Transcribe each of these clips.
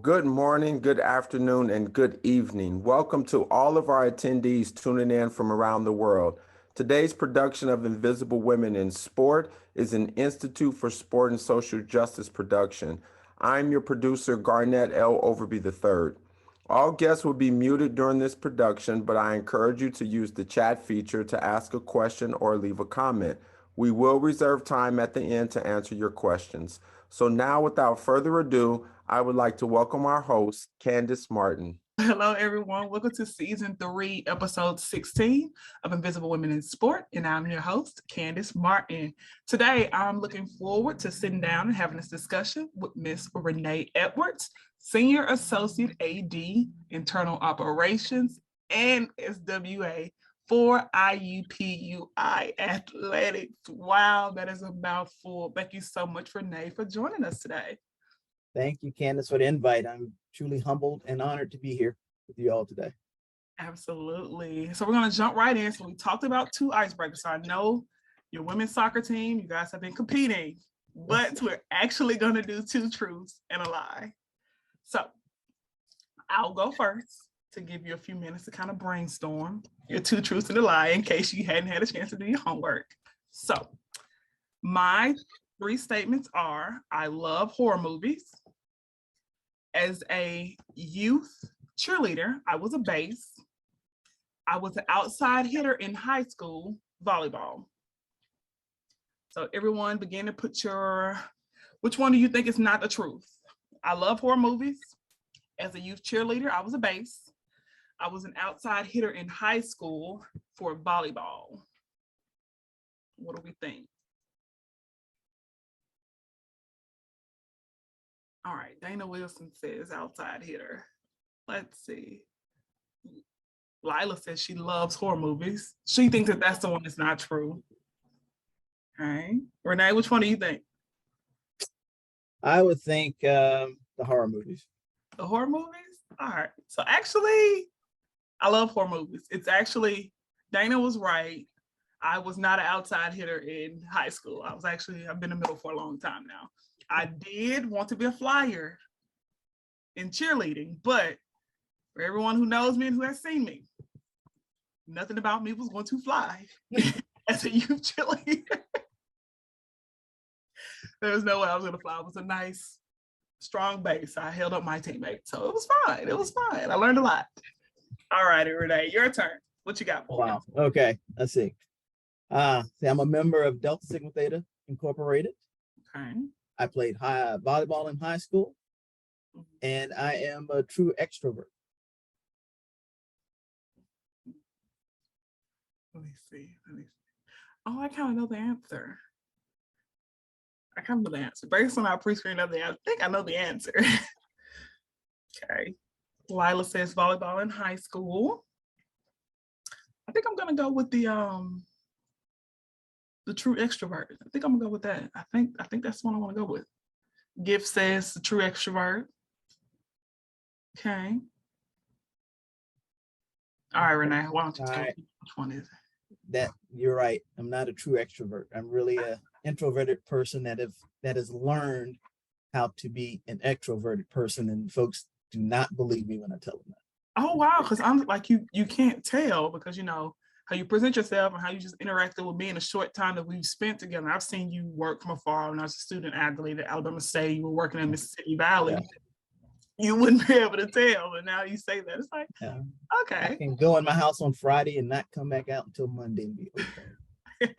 good morning, good afternoon, and good evening. Welcome to all of our attendees tuning in from around the world. Today's production of Invisible Women in Sport is an Institute for Sport and Social Justice production. I'm your producer, Garnett L. Overby III. All guests will be muted during this production, but I encourage you to use the chat feature to ask a question or leave a comment. We will reserve time at the end to answer your questions. So now, without further ado, I would like to welcome our host, Candace Martin. Hello, everyone. Welcome to Season 3, Episode 16 of Invisible Women in Sport, and I'm your host, Candace Martin. Today, I'm looking forward to sitting down and having this discussion with Miss Renia Edwards, Senior Associate AD, Internal Operations, and SWA for IUPUI Athletics. Wow, that is a mouthful. Thank you so much, Renia, for joining us today. Thank you, Candace, for the invite. I'm truly humbled and honored to be here with you all today. Absolutely. So we're going to jump right in. So we talked about two icebreakers. So I know your women's soccer team, you guys have been competing, but we're actually going to do two truths and a lie. So I'll go first to give you a few minutes to kind of brainstorm your two truths and a lie in case you hadn't had a chance to do your homework. So my three statements are: I love horror movies. As a youth cheerleader, I was a base. I was an outside hitter in high school volleyball. So everyone begin to put which one do you think is not the truth? I love horror movies. As a youth cheerleader, I was a base. I was an outside hitter in high school for volleyball. What do we think? All right, Dana Wilson says outside hitter. Let's see. Lila says she loves horror movies. She thinks that that's the one that's not true. All right. Renia, which one do you think? I would think the horror movies. The horror movies? All right. So actually, I love horror movies. It's actually, Dana was right. I was not an outside hitter in high school. I've been in the middle for a long time now. I did want to be a flyer in cheerleading, but for everyone who knows me and who has seen me, nothing about me was going to fly as a youth cheerleader. There was no way I was going to fly. It was a nice, strong base. I held up my teammates, so it was fine. It was fine. I learned a lot. All righty, Renia, your turn. What you got for me? Wow. Okay, let's see. I'm a member of Delta Sigma Theta Incorporated. Okay. I played volleyball in high school, and I am a true extrovert. Let me see. Oh, I kind of know the answer. Based on our pre-screen update, I think I know the answer. Okay. Lila says volleyball in high school. I think I'm gonna go with the true extrovert. I think I'm gonna go with that. I think that's the one I want to go with. Gift says the true extrovert. Okay. All right, Renia, why don't you tell me which one is it? That you're right. I'm not a true extrovert. I'm really an introverted person that has learned how to be an extroverted person, and folks do not believe me when I tell them that. Oh wow, because I'm like you can't tell because you know how you present yourself and how you just interacted with me in a short time that we've spent together. I've seen you work from afar when I was a student athlete at Alabama State. You were working in Mississippi Valley. Yeah. You wouldn't be able to tell, but now you say that. It's like, yeah. Okay. I can go in my house on Friday and not come back out until Monday and be okay.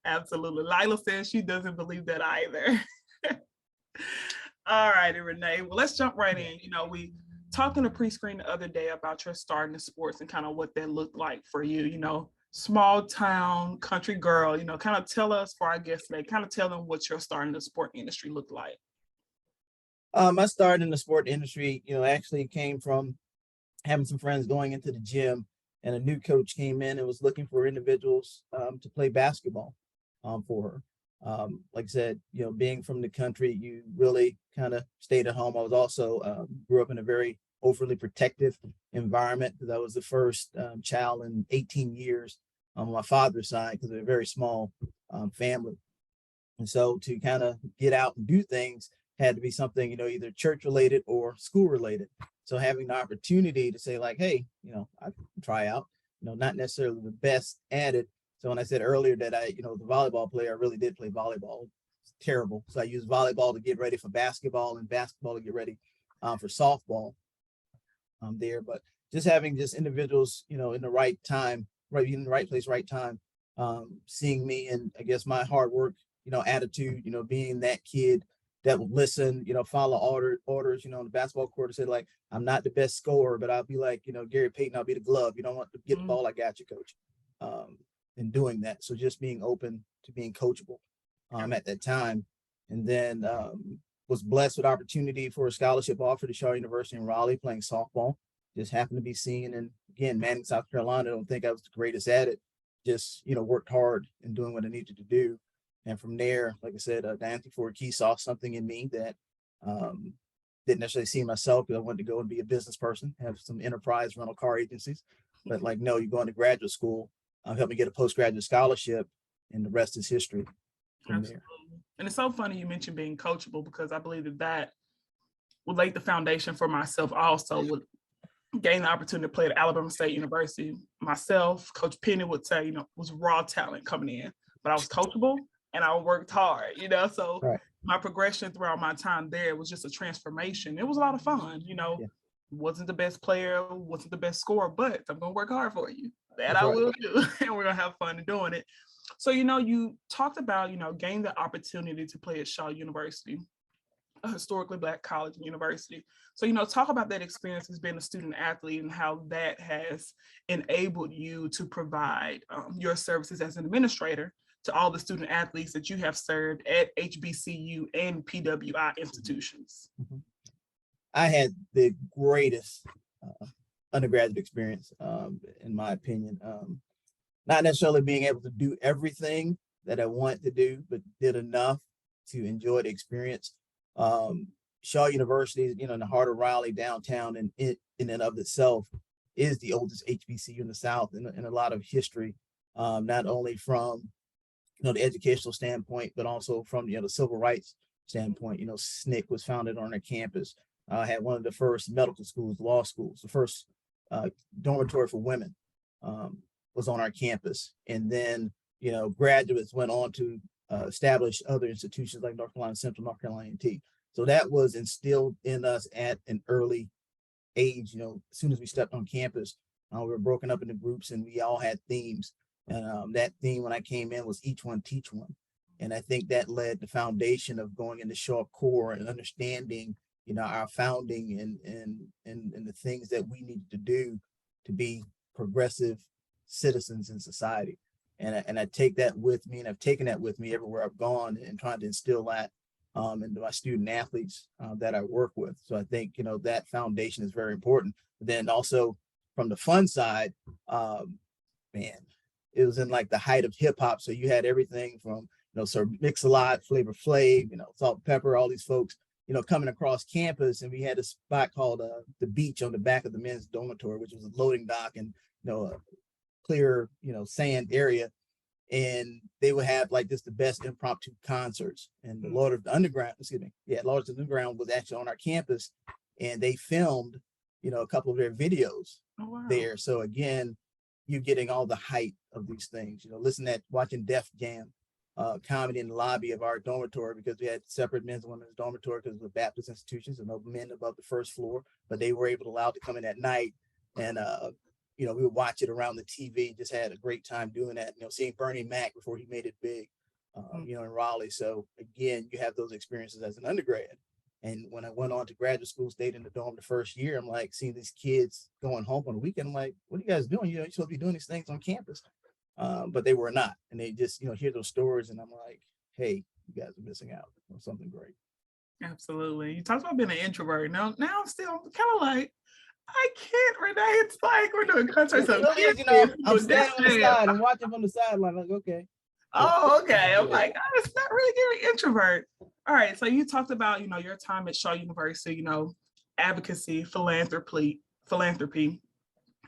Absolutely. Lila says she doesn't believe that either. All righty, Renia. Well, let's jump right in. You know, we talked in the pre-screen the other day about your starting in sports and kind of what that looked like for you, you know, small town country girl, you know, kind of tell us for our guests today, kind of tell them what your start in the sport industry looked like. I started in the sport industry, you know, actually came from having some friends going into the gym, and a new coach came in and was looking for individuals to play basketball for her. Like I said, you know, being from the country, you really kind of stayed at home. I was also grew up in a very overly protective environment because I was the first child in 18 years on my father's side because of a very small family. And so to kind of get out and do things, had to be something, either church related or school related. So having the opportunity to say like, hey, I can try out, not necessarily the best at it. So when I said earlier that the volleyball player, I really did play volleyball. It's terrible. So I used volleyball to get ready for basketball and basketball to get ready for softball there. But just having just individuals, in the right time, right in the right place, right time, seeing me and I guess my hard work, attitude, being that kid that will listen, follow orders, on the basketball court and say like, I'm not the best scorer, but I'll be like, Gary Payton, I'll be the glove. You don't want to get the ball, I got you, coach. And doing that. So just being open to being coachable at that time. And then was blessed with opportunity for a scholarship offer to Shaw University in Raleigh playing softball. Just happened to be seen. And again, Manning, South Carolina, I don't think I was the greatest at it. Just, worked hard and doing what I needed to do. And from there, like I said, Diane Ford Key saw something in me that didn't necessarily see myself because I wanted to go and be a business person, have some enterprise rental car agencies. But like, no, you're going to graduate school, help me get a postgraduate scholarship, and the rest is history from Absolutely. there. And it's so funny you mentioned being coachable, because I believe that would lay the foundation for myself also, would gain the opportunity to play at Alabama State University. Myself, Coach Penny would say, was raw talent coming in, but I was coachable and I worked hard, so Right. my progression throughout my time there was just a transformation. It was a lot of fun, Yeah. Wasn't the best player, wasn't the best scorer, but I'm going to work hard for you. That That's I right. will do. And we're going to have fun in doing it. So, you talked about, gaining the opportunity to play at Shaw University, a historically Black college and university. So, talk about that experience as being a student athlete and how that has enabled you to provide your services as an administrator to all the student athletes that you have served at HBCU and PWI institutions. Mm-hmm. I had the greatest undergraduate experience, in my opinion. Not necessarily being able to do everything that I wanted to do, but did enough to enjoy the experience. Shaw University, in the heart of Raleigh, downtown, and it in and of itself is the oldest HBCU in the South, and a lot of history, not only from the educational standpoint, but also from the civil rights standpoint. SNCC was founded on their campus. Had one of the first medical schools, law schools, the first dormitory for women was on our campus. And then, graduates went on to establish other institutions like North Carolina Central, North Carolina A&T. So that was instilled in us at an early age. As soon as we stepped on campus, we were broken up into groups and we all had themes. And that theme when I came in was each one teach one. And I think that led the foundation of going into Shaw Core and understanding, our founding and the things that we needed to do to be progressive citizens in society. And I take that with me, and I've taken that with me everywhere I've gone, and trying to instill that into my student athletes that I work with. So I think, that foundation is very important. But then also from the fun side, man, it was in like the height of hip hop. So you had everything from, Sir Mix-a-Lot, Flavor Flav, Salt and Pepper, all these folks, coming across campus. And we had a spot called the Beach on the back of the men's dormitory, which was a loading dock and, a clear, sand area. And they would have like just the best impromptu concerts. And the Lord of the Underground, Lord of the Underground was actually on our campus, and they filmed, a couple of their videos there. So again, you're getting all the height of these things, watching Def Jam comedy in the lobby of our dormitory, because we had separate men's and women's dormitory because of the Baptist institutions and no men above the first floor, but they were allowed to come in at night. And we would watch it around the TV. Just had a great time doing that. Seeing Bernie Mac before he made it big, in Raleigh. So again, you have those experiences as an undergrad. And when I went on to graduate school, stayed in the dorm the first year, I'm like seeing these kids going home on the weekend. I'm like, what are you guys doing? You're supposed to be doing these things on campus. But they were not. And they just, hear those stories. And I'm like, hey, you guys are missing out on something great. Absolutely. You talked about being an introvert. Now I'm still kind of like, I can't, Renee. It's like we're doing concerts. I'm standing on the side and watching from the sideline. Like, okay. Oh, okay. I'm like, oh, it's not really giving introvert. All right. So you talked about, your time at Shaw University, advocacy, philanthropy.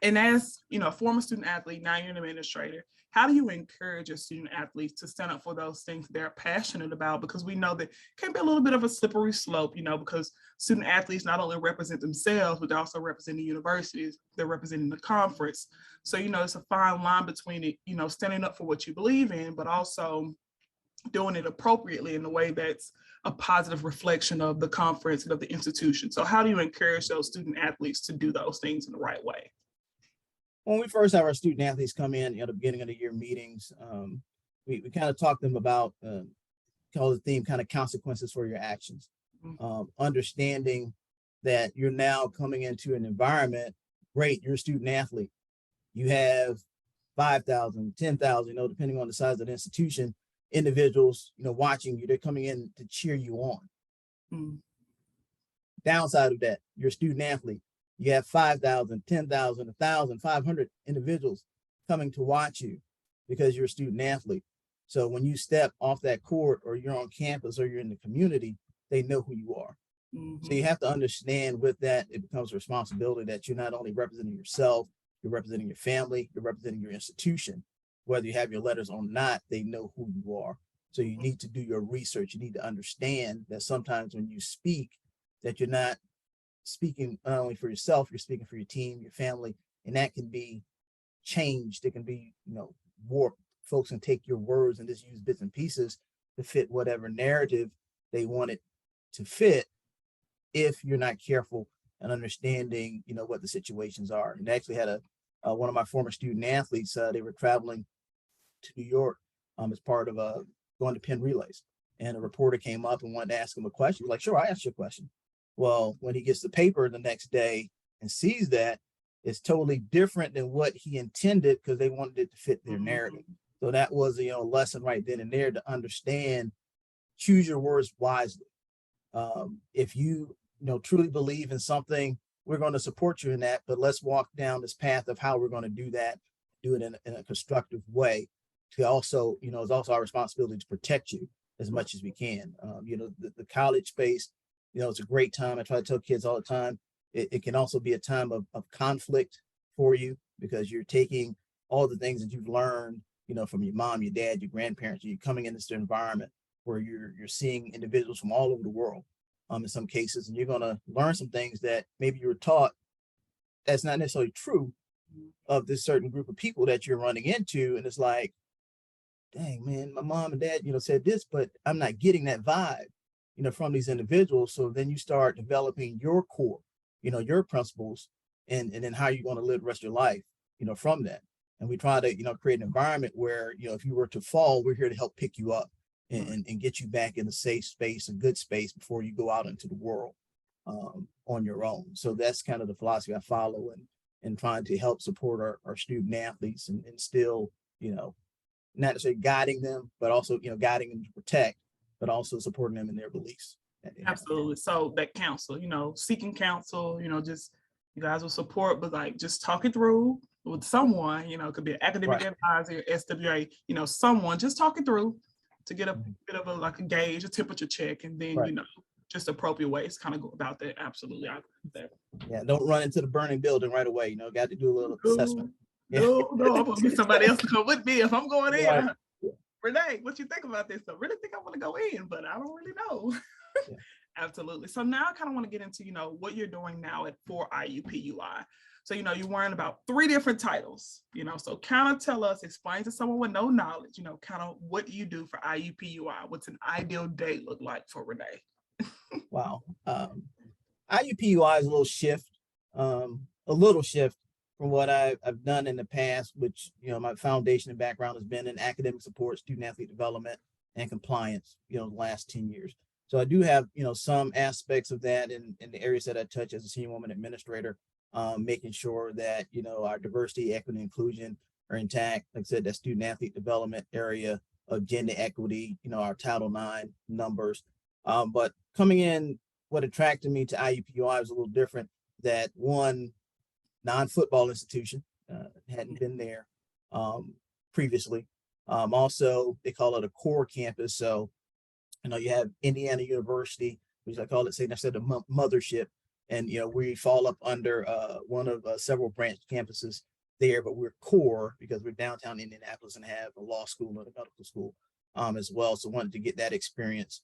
And as, a former student athlete, now you're an administrator. how do you encourage your student athletes to stand up for those things they're passionate about? Because we know that it can be a little bit of a slippery slope, because student athletes not only represent themselves, but they also represent the universities, they're representing the conference. So, it's a fine line between it, standing up for what you believe in, but also doing it appropriately in a way that's a positive reflection of the conference and of the institution. So how do you encourage those student athletes to do those things in the right way? When we first have our student athletes come in at the beginning of the year meetings, we kind of talk to them about, call the theme kind of consequences for your actions. Understanding that you're now coming into an environment, great, you're a student athlete. You have 5,000, 10,000, depending on the size of the institution, individuals, watching you, they're coming in to cheer you on. Downside of that, you're a student athlete. You have 5,000, 10,000, 1,000, 500 individuals coming to watch you because you're a student athlete. So when you step off that court or you're on campus or you're in the community, they know who you are. So you have to understand with that, it becomes a responsibility that you're not only representing yourself, you're representing your family, you're representing your institution. Whether you have your letters or not, they know who you are. So you need to do your research. You need to understand that sometimes when you speak, that you're not speaking not only for yourself, you're speaking for your team, your family, and that can be changed. It can be, warped. Folks can take your words and just use bits and pieces to fit whatever narrative they want it to fit if you're not careful and understanding, what the situations are. And I actually had one of my former student athletes, they were traveling to New York as part of going to Penn Relays. And a reporter came up and wanted to ask him a question. He was like, sure, I asked you a question. Well, when he gets the paper the next day and sees that, it's totally different than what he intended because they wanted it to fit their narrative. So that was a lesson right then and there to understand, choose your words wisely. If you truly believe in something, we're going to support you in that, but let's walk down this path of how we're going to do that, do it in a constructive way. To also, it's also our responsibility to protect you as much as we can. The college space, it's a great time. I try to tell kids all the time, it can also be a time of conflict for you because you're taking all the things that you've learned, from your mom, your dad, your grandparents, you're coming into this environment where you're seeing individuals from all over the world, in some cases, and you're going to learn some things that maybe you were taught that's not necessarily true of this certain group of people that you're running into. And it's like, dang, man, my mom and dad, said this, but I'm not getting that vibe, from these individuals. So then you start developing your core, your principles, and then how you're going to live the rest of your life, from that. And we try to, create an environment where, if you were to fall, we're here to help pick you up and get you back in a safe space, a good space before you go out into the world on your own. So that's kind of the philosophy I follow and trying to help support our student athletes and still, not necessarily guiding them, but also, guiding them to protect, but also supporting them in their beliefs. Absolutely. So that counsel, seeking counsel, just you guys will support, but like just talk it through with someone, it could be an academic advisor, SWA, someone just talk it through to get a bit of a gauge, a temperature check, and then, just appropriate ways kind of go about that. Absolutely. I agree with that. Yeah. Don't run into the burning building right away. Got to do a little assessment. No, I'm gonna get somebody else to come with me if I'm going in. Right. Renee, what you think about this? I really think I want to go in, but I don't really know. Yeah. Absolutely. So now I kind of want to get into, what you're doing now for IUPUI. So, you're wearing about 3 different titles, so kind of tell us, explain to someone with no knowledge, kind of what you do for IUPUI. What's an ideal day look like for Renee? Wow. IUPUI is a little shift from what I've done in the past, which, my foundation and background has been in academic support, student athlete development, and compliance, the last 10 years. So I do have, some aspects of that in the areas that I touch as a senior woman administrator, making sure that, our diversity, equity, and inclusion are intact. Like I said, that student athlete development area of gender equity, our Title IX numbers. But coming in, what attracted me to IUPUI was a little different. That one, non-football institution, hadn't been there previously. Also, they call it a core campus. So, you have Indiana University, which I call it, say, instead of mothership. And, we fall up under one of several branch campuses there, but we're core because we're downtown Indianapolis and have a law school and a medical school as well. So wanted to get that experience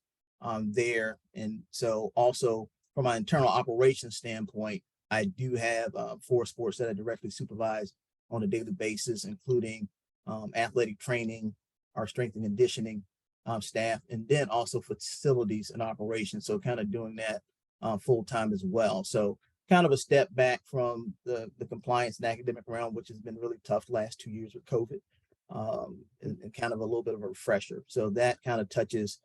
there. And so also from my internal operations standpoint, I do have 4 sports that I directly supervise on a daily basis, including athletic training, our strength and conditioning staff, and then also facilities and operations. So kind of doing that full time as well. So kind of a step back from the compliance and academic realm, which has been really tough the last 2 years with COVID, and kind of a little bit of a refresher. So that kind of touches,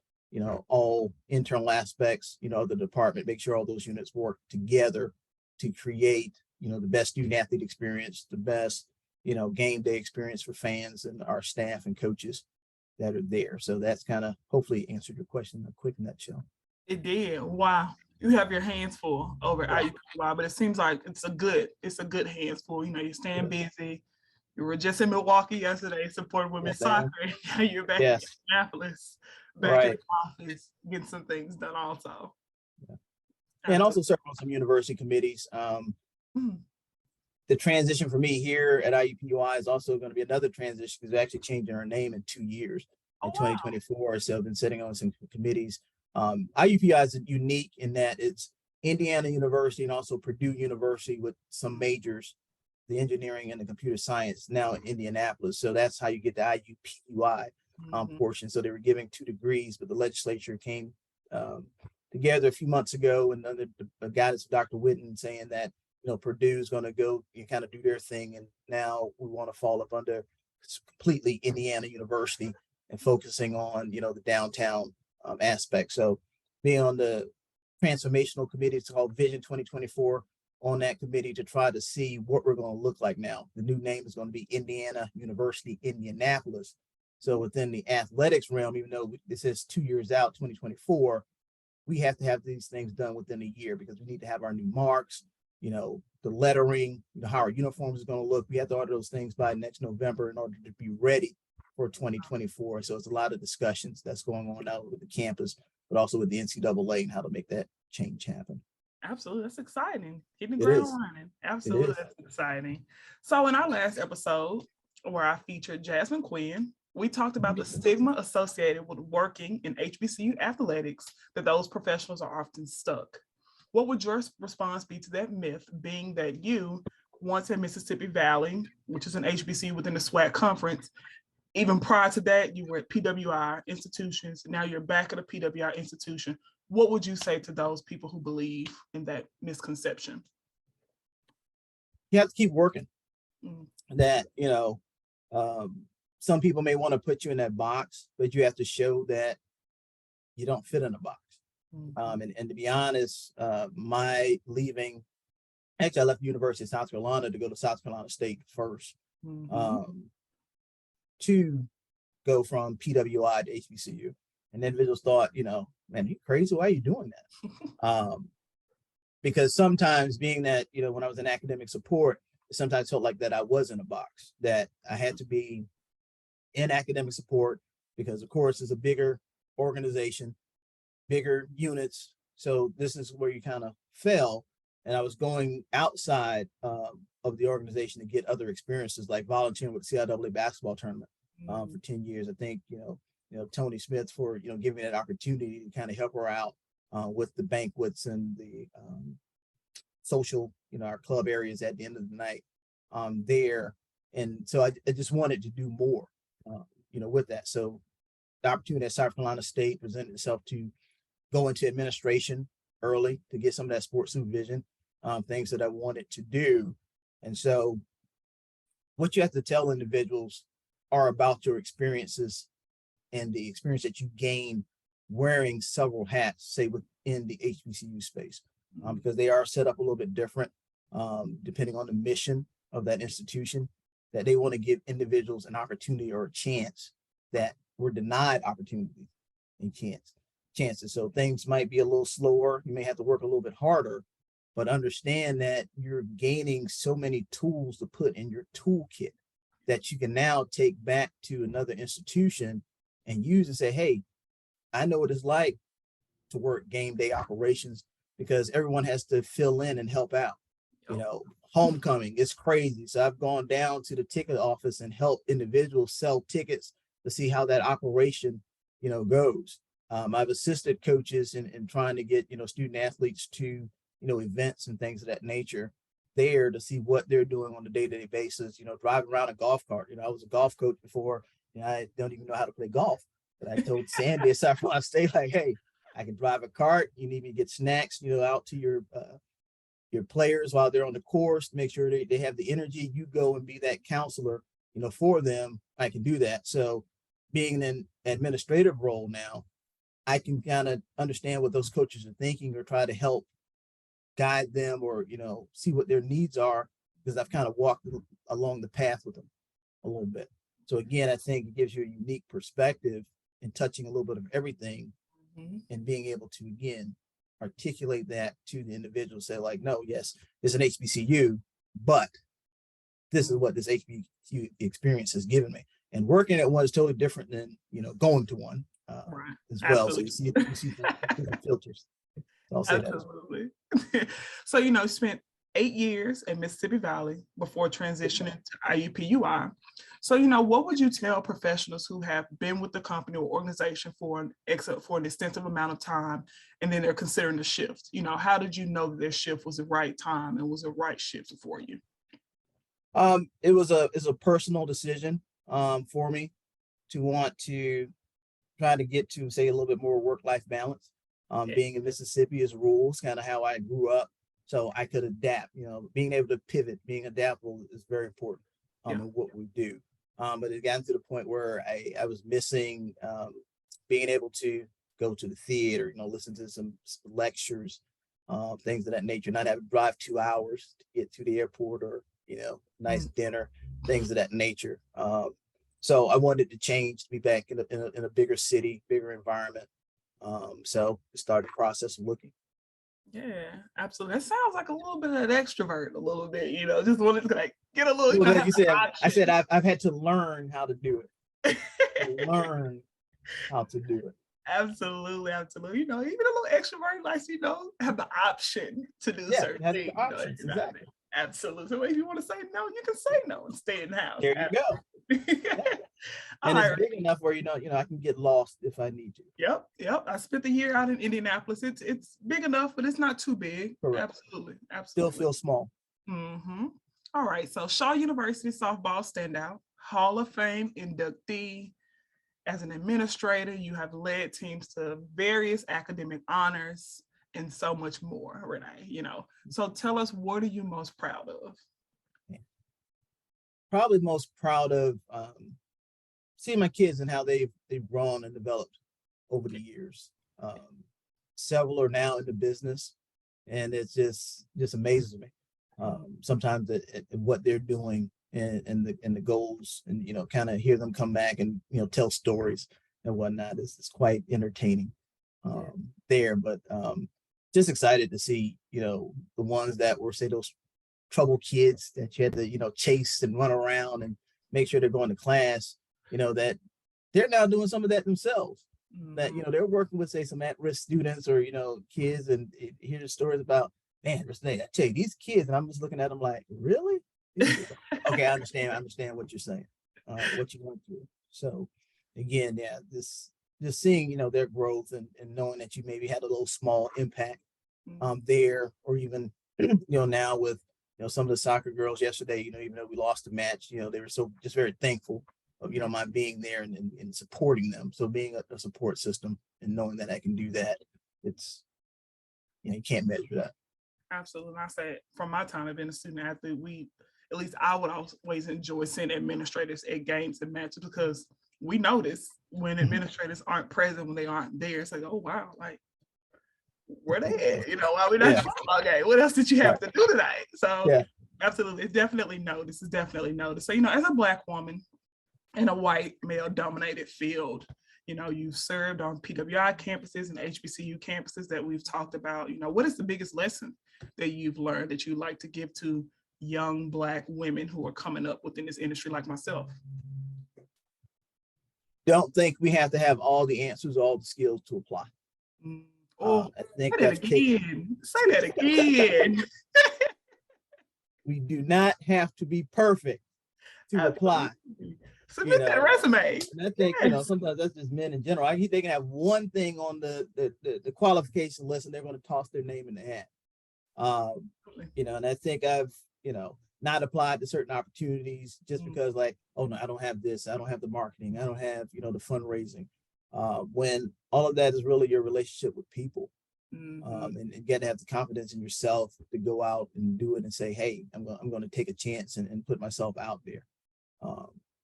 all internal aspects, of the department, make sure all those units work together to create, the best student athlete experience, the best, game day experience for fans and our staff and coaches that are there. So that's kind of hopefully answered your question in a quick nutshell. It did. Wow. You have your hands full over at IUPUI, but it seems like it's a good hands full. You're staying busy. You were just in Milwaukee yesterday supporting women's soccer. Now you're back in Indianapolis, back in the office, getting some things done also. And also serve on some university committees. The transition for me here at IUPUI is also going to be another transition because we're actually changing our name in 2 years in 2024. So I've been sitting on some committees. IUPUI is unique in that it's Indiana University and also Purdue University with some majors, the engineering and the computer science now in Indianapolis. So that's how you get the IUPUI portion. So they were giving 2 degrees, but the legislature came together a few months ago and under the guidance of Dr. Whitten saying that, Purdue is going to go and kind of do their thing. And now we want to fall up under completely Indiana University and focusing on, the downtown aspect. So being on the transformational committee, it's called Vision 2024, on that committee to try to see what we're going to look like now. The new name is going to be Indiana University, Indianapolis. So within the athletics realm, even though this is 2 years out, 2024, we have to have these things done within a year because we need to have our new marks, the lettering, how our uniforms is going to look. We have to order those things by next November in order to be ready for 2024. So it's a lot of discussions that's going on out with the campus, but also with the NCAA and how to make that change happen. Absolutely. That's exciting. Hitting the ground running. Absolutely. That's exciting. So in our last episode where I featured Jasmine Quinn, we talked about the stigma associated with working in HBCU athletics, that those professionals are often stuck. What would your response be to that myth, being that you, once at Mississippi Valley, which is an HBCU within the SWAC conference, even prior to that, you were at PWI institutions. Now you're back at a PWI institution. What would you say to those people who believe in that misconception? You have to keep working. That, some people may want to put you in that box, but you have to show that you don't fit in a box. And to be honest, my leaving, actually I left the University of South Carolina to go to South Carolina State first, to go from PWI to HBCU. And individuals thought, man, you crazy, why are you doing that? Because sometimes being that, when I was in academic support, it sometimes felt like that I was in a box, that I had to be in academic support because of course it's a bigger organization, bigger units. So this is where you kind of fell. And I was going outside of the organization to get other experiences, like volunteering with the CIAA basketball tournament for 10 years. I think, Tony Smith for, giving me that opportunity to kind of help her out with the banquets and the social, our club areas at the end of the night there. And so I just wanted to do more, with that. So the opportunity at South Carolina State presented itself to go into administration early to get some of that sports supervision, things that I wanted to do. And so what you have to tell individuals are about your experiences and the experience that you gain wearing several hats, say within the HBCU space, because they are set up a little bit different, depending on the mission of that institution, that they want to give individuals an opportunity or a chance that were denied opportunities and chances. So things might be a little slower. You may have to work a little bit harder, but understand that you're gaining so many tools to put in your toolkit that you can now take back to another institution and use and say, hey, I know what it's like to work game day operations, because everyone has to fill in and help out. You know, homecoming is crazy. So I've gone down to the ticket office and helped individuals sell tickets to see how that operation, you know, goes. I've assisted coaches in trying to get, you know, student athletes to, you know, events and things of that nature there to see what they're doing on a day-to-day basis, you know, driving around a golf cart. You know, I was a golf coach before, and I don't even know how to play golf. But I told Sandy at South Carolina State, like, hey, I can drive a cart. You need me to get snacks, you know, out to your players while they're on the course, make sure they have the energy. You go and be that counselor, you know, for them. I can do that. So being in an administrative role now, I can kind of understand what those coaches are thinking or try to help guide them or, you know, see what their needs are because I've kind of walked along the path with them a little bit. So again, I think it gives you a unique perspective in touching a little bit of everything and being able to, again, articulate that to the individual, say like, no, yes, it's an HBCU, but this is what this HBCU experience has given me. And working at one is totally different than, you know, going to one as well. Absolutely. So you see different filters. So I'll say Absolutely. So, you know, spent 8 years in Mississippi Valley before transitioning to IUPUI. So, you know, what would you tell professionals who have been with the company or organization for an extensive amount of time, and then they're considering the shift? You know, how did you know that their shift was the right time and was the right shift for you? It's a personal decision for me to want to try to get to, say, a little bit more work-life balance. Being in Mississippi is rules, kind of how I grew up. So I could adapt, you know, being able to pivot, being adaptable is very important in what we do. But it got to the point where I was missing being able to go to the theater, you know, listen to some lectures, things of that nature, not have to drive 2 hours to get to the airport or, you know, nice dinner, things of that nature. So I wanted to change to be back in a bigger city, bigger environment. So I started the process of looking. Yeah, absolutely. That sounds like a little bit of an extrovert, a little bit, you know, just wanted to like get a little. Well, like you said, I said I've had to learn how to do it. Learn how to do it. Absolutely, absolutely. You know, even a little extrovert likes, you know, have the option to do certain things. Options, you know, exactly. Absolutely. So if you want to say no, you can say no and stay in the house. There you go. And it's big enough where you know I can get lost if I need to. Yep. I spent the year out in Indianapolis. It's big enough, but it's not too big. Correct. Absolutely. Still feel small. All right. So Shaw University softball standout, Hall of Fame inductee. As an administrator, you have led teams to various academic honors and so much more, Renee, you know. So tell us, what are you most proud of? Probably most proud of seeing my kids and how they've grown and developed over the years. Several are now in the business, and it's just amazes me. Sometimes what they're doing and the goals, and you know, kind of hear them come back and you know tell stories and whatnot is quite entertaining there. But just excited to see you know the ones that were, say, those trouble kids that you had to you know chase and run around and make sure they're going to class. You know that they're now doing some of that themselves. That you know they're working with, say, some at-risk students or you know kids, and hear the stories about, man, I tell you, these kids, and I'm just looking at them like, really? Okay, I understand what you're saying, what you want to. So again, yeah, this just seeing you know their growth and knowing that you maybe had a little small impact there, or even you know now with you know some of the soccer girls yesterday, you know, even though we lost the match, you know, they were so just very thankful of you know my being there and supporting them. So being a support system and knowing that I can do that, it's you know you can't measure that. Absolutely. And I said, from my time of being a student athlete, at least I would always enjoy seeing administrators at games and matches, because we notice when administrators aren't present, when they aren't there, it's like, oh wow, like where they at? You know, why we not okay? What else did you have to do tonight? So absolutely, it's definitely noticed. It's definitely noticed. So you know, as a Black woman in a white male-dominated field, you know, you've served on PWI campuses and HBCU campuses that we've talked about. You know, what is the biggest lesson that you've learned that you like to give to young Black women who are coming up within this industry like myself? Don't think we have to have all the answers, all the skills to apply. I think say that again. Say that again. We do not have to be perfect to apply. Submit that resume. And I think, sometimes that's just men in general. They can have one thing on the qualification list and they're going to toss their name in the hat. And I think I've, not applied to certain opportunities just because like, oh no, I don't have this. I don't have the marketing. I don't have, the fundraising. When all of that is really your relationship with people. And you got to have the confidence in yourself to go out and do it and say, hey, I'm going to take a chance and put myself out there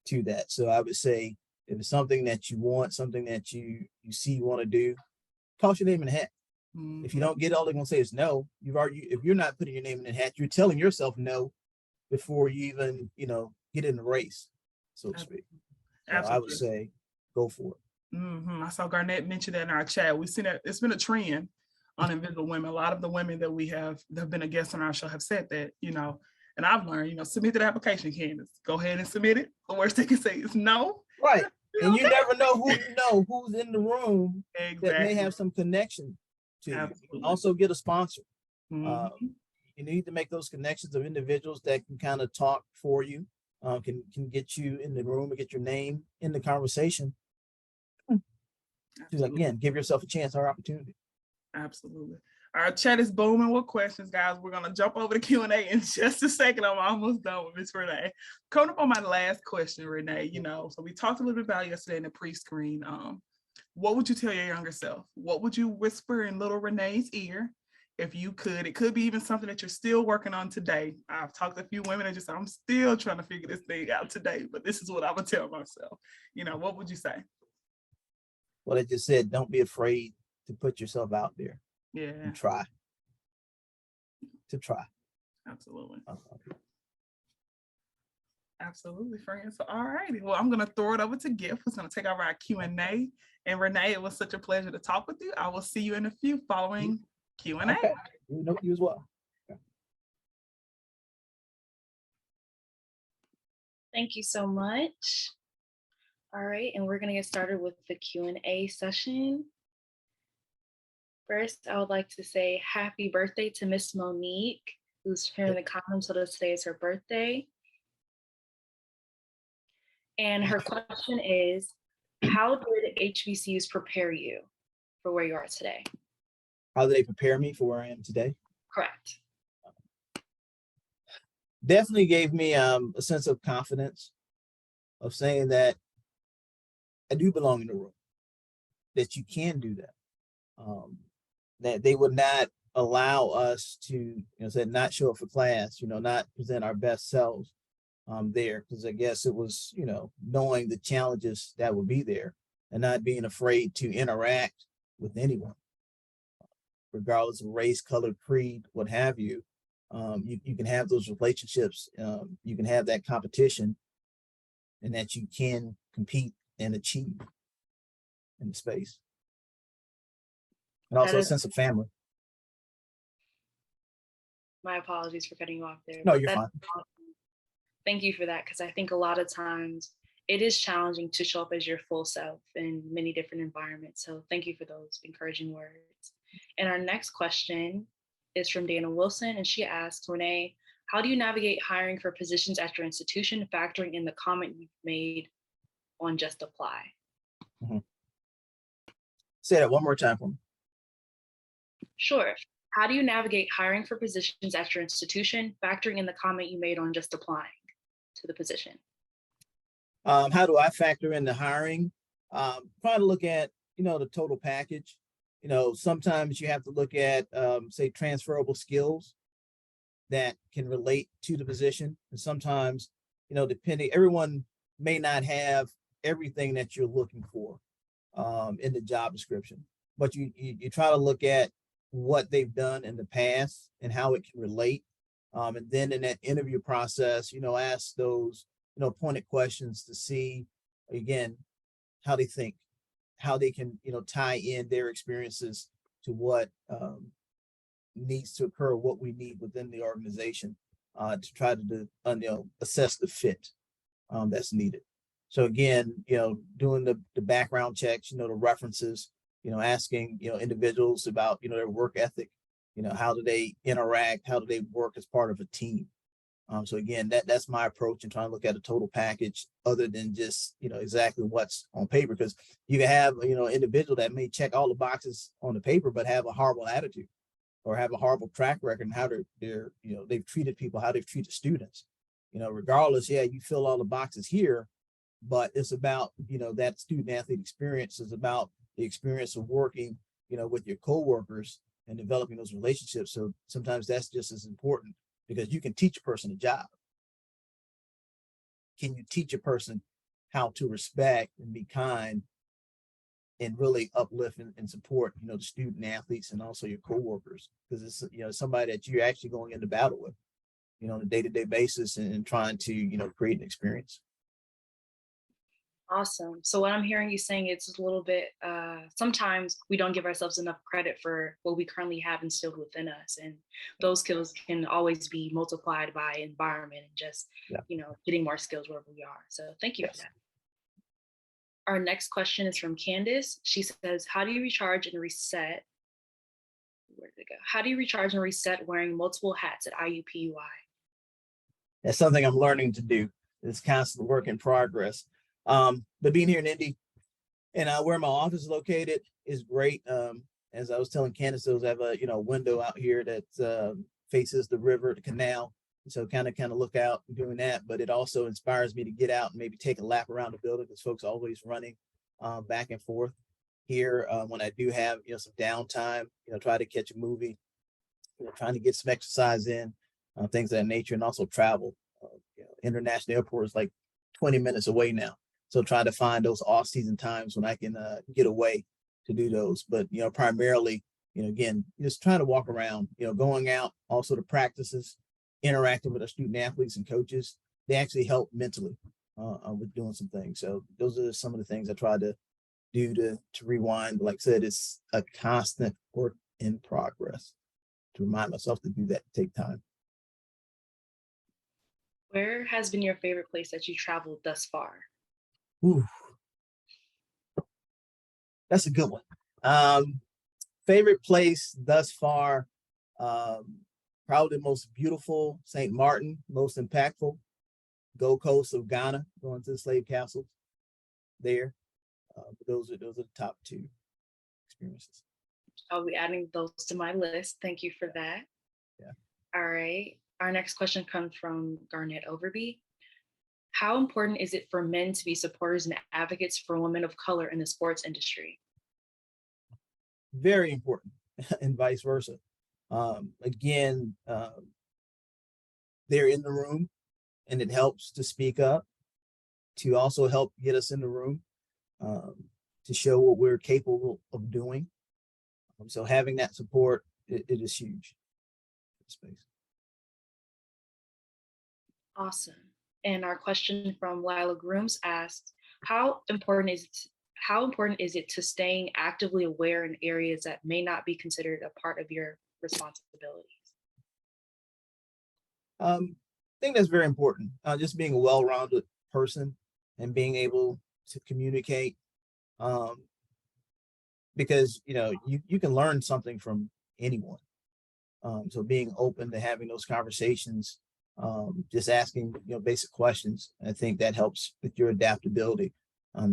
to that. So I would say if it's something that you want, something that you see you want to do, toss your name in the hat. If you don't get it, all they're going to say is no. If you're not putting your name in the hat, you're telling yourself no before you even, get in the race, so to speak. So I would say go for it. I saw Garnett mention that in our chat. We've seen that it's been a trend on Invisible Women. A lot of the women that have been a guest on our show have said that, and I've learned, submit that application, Candace. Go ahead and submit it. The worst they can say is no. Right. And you never know who's in the room that may have some connection to you. Also get a sponsor. You need to make those connections of individuals that can kind of talk for you, can get you in the room and get your name in the conversation. Again, give yourself a chance or opportunity. Absolutely. Our chat is booming with questions, guys. We're going to jump over to Q&A in just a second. I'm almost done with Miss Renee. Coming up on my last question, Renee, so we talked a little bit about yesterday in the pre-screen. What would you tell your younger self? What would you whisper in little Renee's ear if you could? It could be even something that you're still working on today. I've talked to a few women that just said, I'm still trying to figure this thing out today, but this is what I would tell myself. What would you say? Well, I just said, don't be afraid to put yourself out there. Yeah. And try. Absolutely. Absolutely, friends. So, all righty. Well, I'm going to throw it over to Gift, who's going to take over our Q&A. And Renee, it was such a pleasure to talk with you. I will see you in a few following Q&A. Okay. You as well. Okay. Thank you so much. All right, and we're going to get started with the Q&A session. First, I would like to say happy birthday to Miss Monique, who's here in the comments told us today is her birthday. And her question is, how did HBCUs prepare you for where you are today? How did they prepare me for where I am today? Correct. Definitely gave me a sense of confidence of saying that I do belong in the room, that you can do that. That they would not allow us to, not show up for class, not present our best selves there. Because I guess it was, knowing the challenges that would be there and not being afraid to interact with anyone, regardless of race, color, creed, what have you. You can have those relationships. You can have that competition, and that you can compete and achieve in the space. And also a sense of family. My apologies for cutting you off there. No, you're fine. Thank you for that, because I think a lot of times it is challenging to show up as your full self in many different environments. So thank you for those encouraging words. And our next question is from Dana Wilson, and she asks, Renee, how do you navigate hiring for positions at your institution, factoring in the comment you've made on Just Apply? Say that one more time for me. Sure. How do you navigate hiring for positions at your institution, factoring in the comment you made on just applying to the position? How do I factor in the hiring? Trying to look at, the total package. Sometimes you have to look at, say, transferable skills that can relate to the position. And sometimes, everyone may not have everything that you're looking for in the job description, but you try to look at what they've done in the past and how it can relate. And then in that interview process, ask those, pointed questions to see, again, how they think, how they can, tie in their experiences to what needs to occur, what we need within the organization to try to assess the fit that's needed. So again, doing the background checks, the references, asking, individuals about, their work ethic, how do they interact? How do they work as part of a team? So again, that's my approach in trying to look at a total package other than just, exactly what's on paper. Because you can have, an individual that may check all the boxes on the paper, but have a horrible attitude or have a horrible track record and how they've treated people, how they've treated students. Regardless, yeah, you fill all the boxes here, but it's about, that student athlete experience is about the experience of working, with your coworkers and developing those relationships. So sometimes that's just as important, because you can teach a person a job. Can you teach a person how to respect and be kind and really uplift and support, the student athletes and also your coworkers? Because it's, somebody that you're actually going into battle with, on a day-to-day basis and trying to, create an experience. Awesome. So what I'm hearing you saying, it's a little bit, sometimes we don't give ourselves enough credit for what we currently have instilled within us. And those skills can always be multiplied by environment and just, getting more skills wherever we are. So thank you for that. Our next question is from Candace. She says, how do you recharge and reset? Where did it go? How do you recharge and reset wearing multiple hats at IUPUI? That's something I'm learning to do. It's constant work in progress. But being here in Indy and where my office is located is great. As I was telling Candace, I have a window out here that faces the river, the canal. So kind of look out doing that, but it also inspires me to get out and maybe take a lap around the building, because folks are always running back and forth here. When I do have some downtime, try to catch a movie, trying to get some exercise in, things of that nature, and also travel. International airport is like 20 minutes away now. So try to find those off-season times when I can get away to do those. But, primarily, again, just trying to walk around, going out, also to practices, interacting with our student athletes and coaches. They actually help mentally with doing some things. So those are some of the things I try to do to rewind. But like I said, it's a constant work in progress to remind myself to do that, take time. Where has been your favorite place that you traveled thus far? Ooh, that's a good one. Favorite place thus far, probably the most beautiful, St. Martin, most impactful, Gold Coast of Ghana, going to the slave castles there. But those are the top two experiences. I'll be adding those to my list. Thank you for that. Yeah. All right. Our next question comes from Garnett Overby. How important is it for men to be supporters and advocates for women of color in the sports industry? Very important, and vice versa. Again, they're in the room, and it helps to speak up, to also help get us in the room, to show what we're capable of doing. So having that support, it is huge in space. Awesome. And our question from Lila Grooms asks, how important is it to staying actively aware in areas that may not be considered a part of your responsibilities? I think that's very important. Just being a well-rounded person and being able to communicate, because you can learn something from anyone. So being open to having those conversations, just asking basic questions, I think that helps with your adaptability,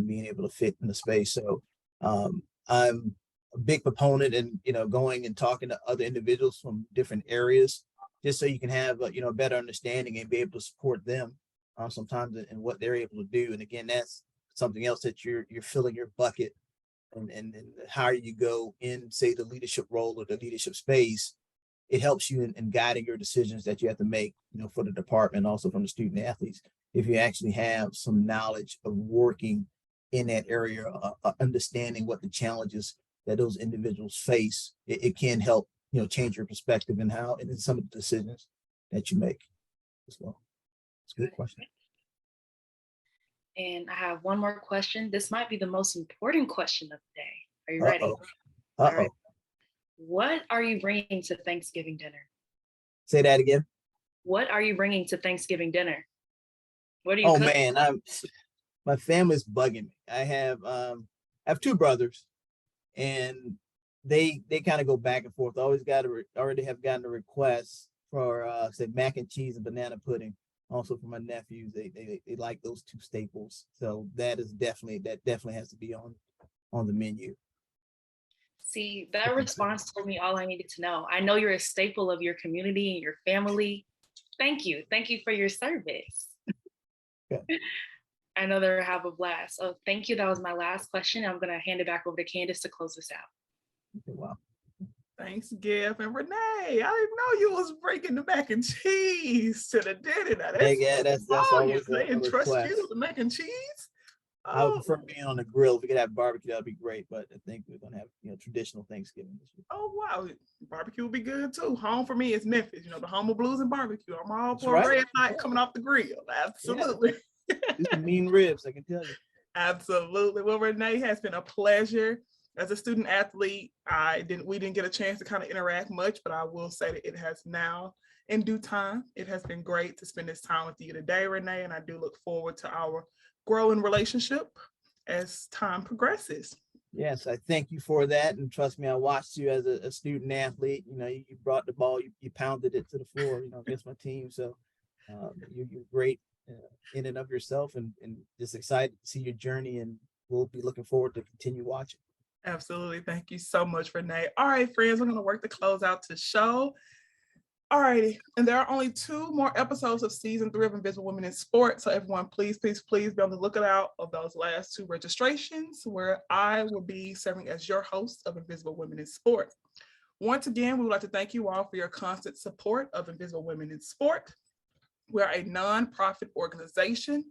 being able to fit in the space. So I'm a big proponent in going and talking to other individuals from different areas, just so you can have a better understanding and be able to support them sometimes in what they're able to do. And again, that's something else that you're filling your bucket, and the higher you go in, say, the leadership role or the leadership space, it helps you in guiding your decisions that you have to make, for the department, also from the student athletes. If you actually have some knowledge of working in that area, understanding what the challenges that those individuals face, it can help, change your perspective and some of the decisions that you make as well. It's a good question. And I have one more question. This might be the most important question of the day. Are you ready? All right. What are you bringing to Thanksgiving dinner? Say that again. What are you bringing to Thanksgiving dinner? What are you cooking? Man, my family's bugging me. I have two brothers, and they kind of go back and forth. I already have gotten a request for say mac and cheese and banana pudding. Also for my nephews, they like those two staples. So that definitely has to be on the menu. See, that response told me all I needed to know. I know you're a staple of your community and your family. Thank you. Thank you for your service. Okay. I know they'll have a blast. So thank you. That was my last question. I'm going to hand it back over to Candace to close this out. Okay, wow. Thanks, Giff and Renee. I didn't know you was bringing the mac and cheese to the dinner. Now, That's always they a entrust request. you with the mac and cheese. I would prefer being on the grill. If we could have barbecue, that'd be great. But I think we're gonna have traditional Thanksgiving this year. Oh wow, barbecue would be good too. Home for me is Memphis. The home of blues and barbecue. I'm all That's for right. a red night coming off the grill. Absolutely. Do some mean ribs, I can tell you. Absolutely. Well, Renee, has been a pleasure. As a student athlete, we didn't get a chance to kind of interact much, but I will say that it has now, in due time, it has been great to spend this time with you today, Renee, and I do look forward to our growing relationship as time progresses. Yes, I thank you for that, and trust me, I watched you as a student athlete. You brought the ball, you pounded it to the floor, against my team. So you're great in and of yourself, and just excited to see your journey, and we'll be looking forward to continue watching. Absolutely. Thank you so much, Renee. All right, friends, we're going to work to close out the show. All righty. And there are only 2 more episodes of season 3 of Invisible Women in Sport. So everyone, please be on the lookout of those last 2 registrations, where I will be serving as your host of Invisible Women in Sport. Once again, we would like to thank you all for your constant support of Invisible Women in Sport. We're a nonprofit organization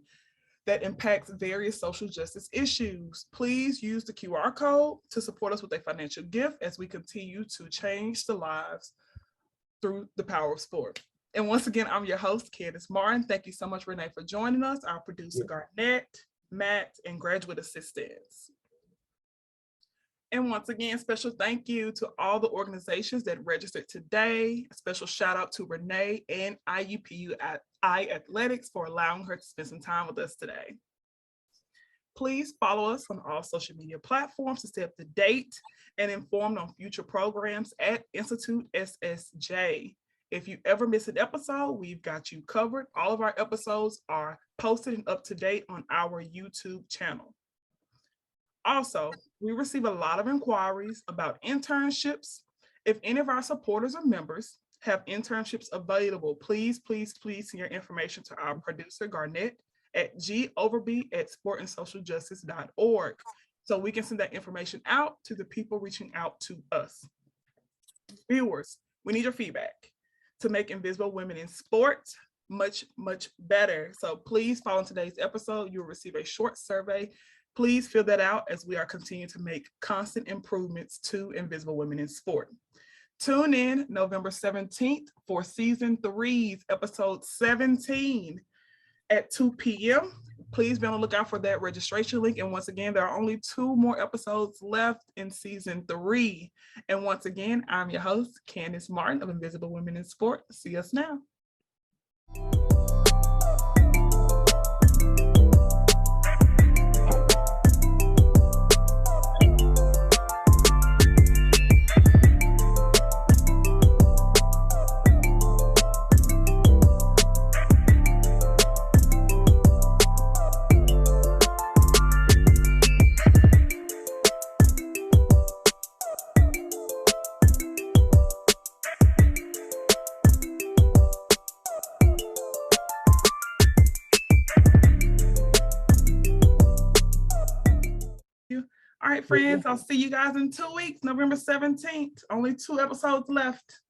that impacts various social justice issues. Please use the QR code to support us with a financial gift as we continue to change the lives through the power of sport. And once again, I'm your host, Candace Martin. Thank you so much, Renee, for joining us, our producer, Garnett, Matt, and graduate assistants. And once again, special thank you to all the organizations that registered today. A special shout out to Renee and IUPUI Athletics for allowing her to spend some time with us today. Please follow us on all social media platforms to stay up to date and informed on future programs at Institute SSJ. If you ever miss an episode, we've got you covered. All of our episodes are posted and up to date on our YouTube channel. Also, we receive a lot of inquiries about internships. If any of our supporters or members have internships available, please send your information to our producer, Garnett, at goverb@sportandsocialjustice.org, so we can send that information out to the people reaching out to us. Viewers, we need your feedback to make Invisible Women in Sport much, much better. So please follow today's episode. You'll receive a short survey. Please fill that out as we are continuing to make constant improvements to Invisible Women in Sport. Tune in November 17th for season 3's episode 17 at 2 p.m. Please be on the lookout for that registration link. And once again, there are only 2 more episodes left in season 3. And once again, I'm your host, Candace Martin of Invisible Women in Sport. See us now. All right, friends, I'll see you guys in 2 weeks, November 17th. Only 2 episodes left.